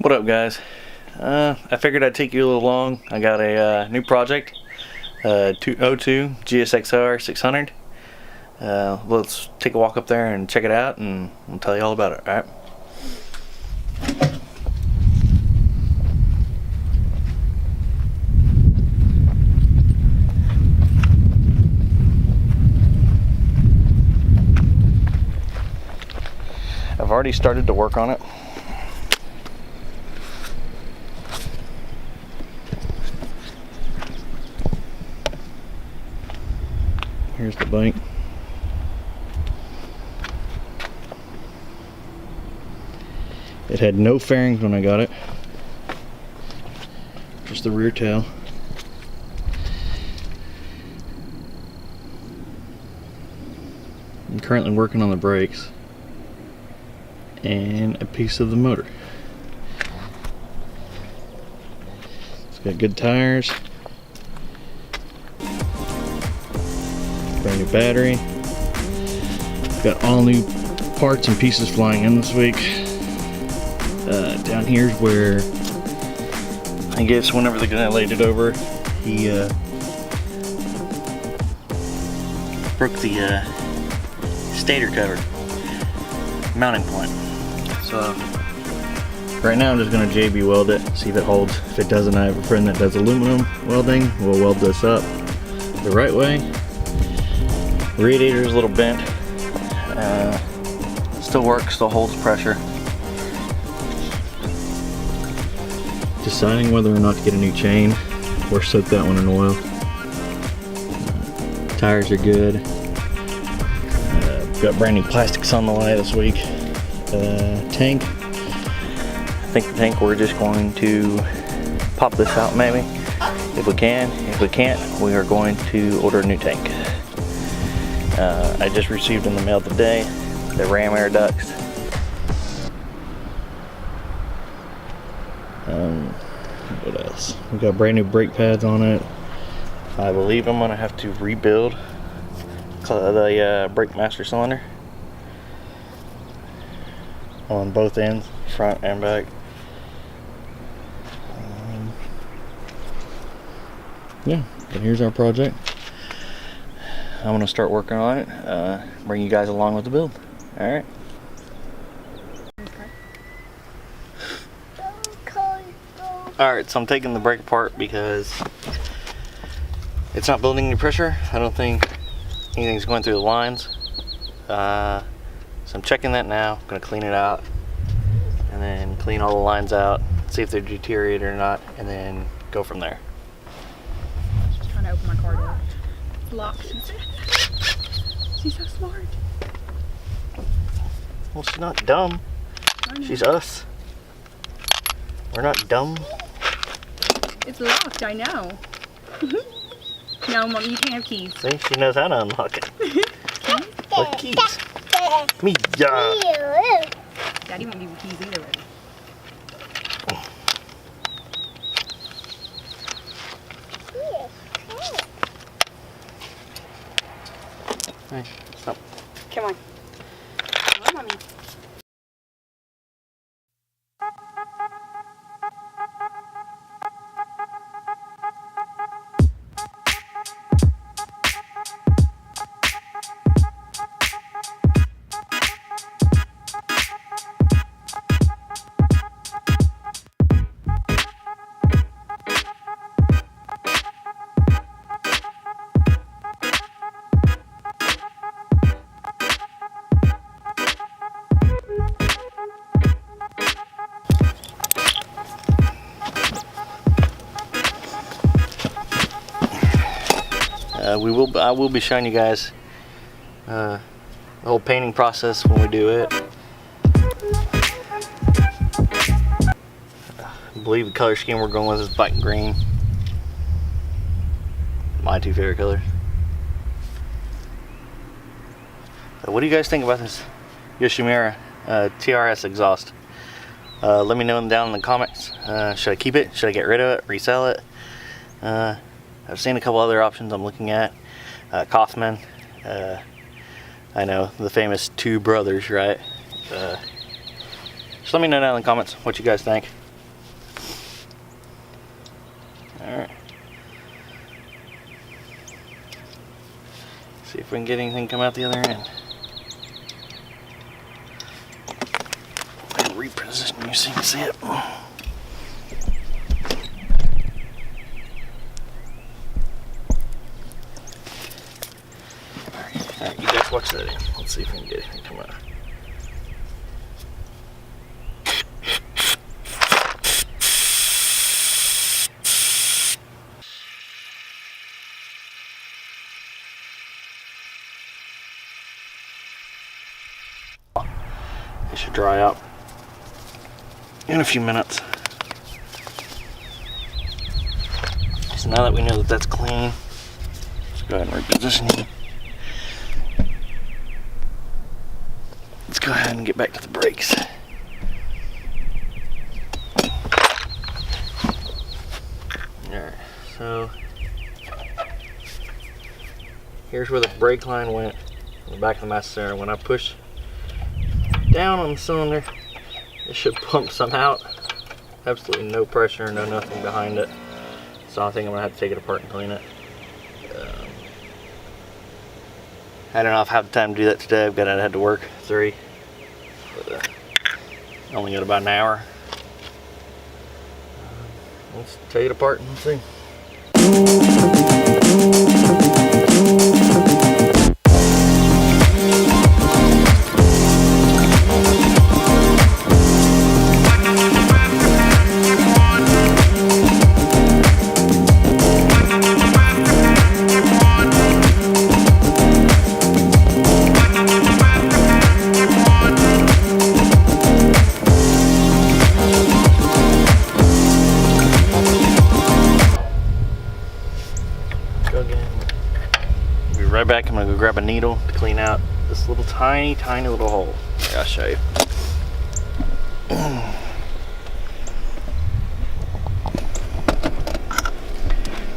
What up, guys? I figured I'd take you a little along. I got a new project, 202 GSXR 600. Let's take a walk up there and check it out, and I'll tell you all about it. All right. I've already started to work on it. Here's the bike. It had no fairings when I got it, just the rear tail. I'm currently working on the brakes and a piece of the motor. It's got good tires, brand new battery, got all new parts and pieces flying in this week. Down here's where I guess whenever the guy laid it over, he broke the stator cover mounting point. So right now I'm just going to JB weld it, see if it holds. If it doesn't, I have a friend that does aluminum welding. We'll weld this up the right way. The radiator is a little bent. Still works, still holds pressure. Deciding whether or not to get a new chain or soak that one in oil. Tires are good. Got brand new plastics on the way this week. Tank. I think the tank we're just going to pop this out maybe if we can. If we can't, we are going to order a new tank. I just received in the mail today the ram air ducts. What else? We got brand new brake pads on it. I believe I'm gonna have to rebuild the brake master cylinder on both ends, front and back. Yeah, but here's our project. I'm gonna start working on it. Bring you guys along with the build. All right. Alright, so I'm taking the brake apart because it's not building any pressure. I don't think anything's going through the lines. So I'm checking that now. I'm going to clean it out and then clean all the lines out, see if they're deteriorated or not, and then go from there. She's trying to open my car door. It's locked. She's so smart. Well, she's not dumb. She's us. We're not dumb. It's locked, I know. No, Mom, you can't have keys. See, she knows how to unlock it. What keys? Me, Daddy won't give you keys either, baby. Hey, stop. Come on. Come on, Mommy. I will be showing you guys the whole painting process when we do it. I believe the color scheme we're going with is black and green. My two favorite colors. So what do you guys think about this Yoshimura TRS exhaust? Let me know down in the comments. Should I keep it? Should I get rid of it? Resell it? I've seen a couple other options I'm looking at. Kaufman. I know, the famous two brothers, right? Just let me know down in the comments what you guys think. if we can get anything come out the other end. I'll reposition you so you can see it. Alright, you guys watch that in. Let's see if we can get anything come out. It should dry out in a few minutes. So now that we know that that's clean, let's go ahead and reposition you. Let's go ahead and get back to the brakes. Alright, so here's where the brake line went on the back of the master cylinder. When I push down on the cylinder, it should pump some out. Absolutely no pressure, no nothing behind it. So I think I'm gonna have to take it apart and clean it. I don't know if I have time to do that today. I've got to head to work at 3. But, I only got about an hour. Let's take it apart and see. Right back. I'm gonna go grab a needle to clean out this little tiny little hole. Here, I'll show you.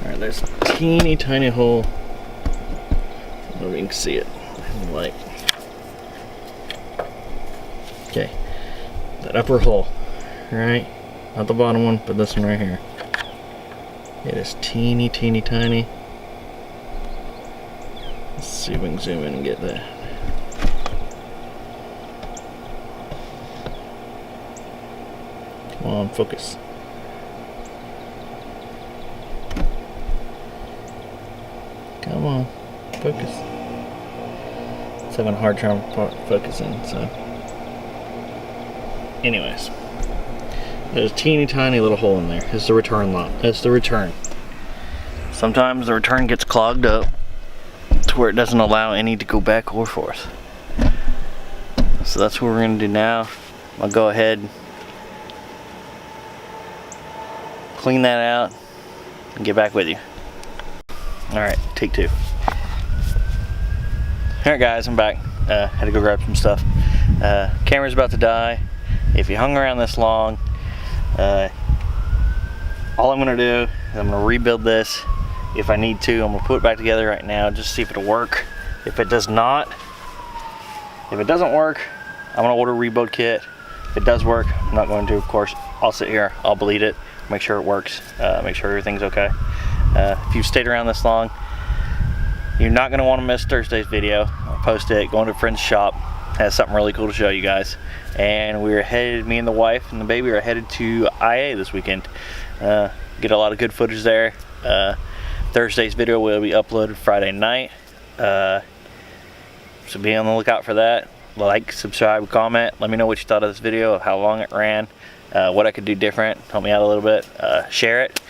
Alright, there's a tiny hole. I don't know if you can see it in the light. Okay, that upper hole, right? Not the bottom one, but this one right here. It is teeny tiny. Let's see if we can zoom in and get that. Come on, focus. Come on, focus. It's having a hard time focusing, so. Anyways, there's a teeny little hole in there. It's the return lock. That's the return. Sometimes the return gets clogged up to where it doesn't allow any to go back or forth. So that's what we're going to do now. I'll go ahead, clean that out, and get back with you. Alright, take 2. Alright guys, I'm back. Had to go grab some stuff. Camera's about to die. If you hung around this long, all I'm going to do is I'm going to rebuild this. If I need to, I'm gonna put it back together right now just to see if it'll work. If it doesn't work, I'm gonna order a rebuild kit. If it does work, I'm not going to, of course. I'll sit here, I'll bleed it, make sure it works, make sure everything's okay. If you've stayed around this long, you're not gonna wanna miss Thursday's video. I'll post it, going to a friend's shop, has something really cool to show you guys. And we're headed, me and the wife and the baby are headed to IA this weekend. Get a lot of good footage there. Thursday's video will be uploaded Friday night, so be on the lookout for that. Like, subscribe, comment, let me know what you thought of this video, how long it ran, what I could do different, help me out a little bit, share it.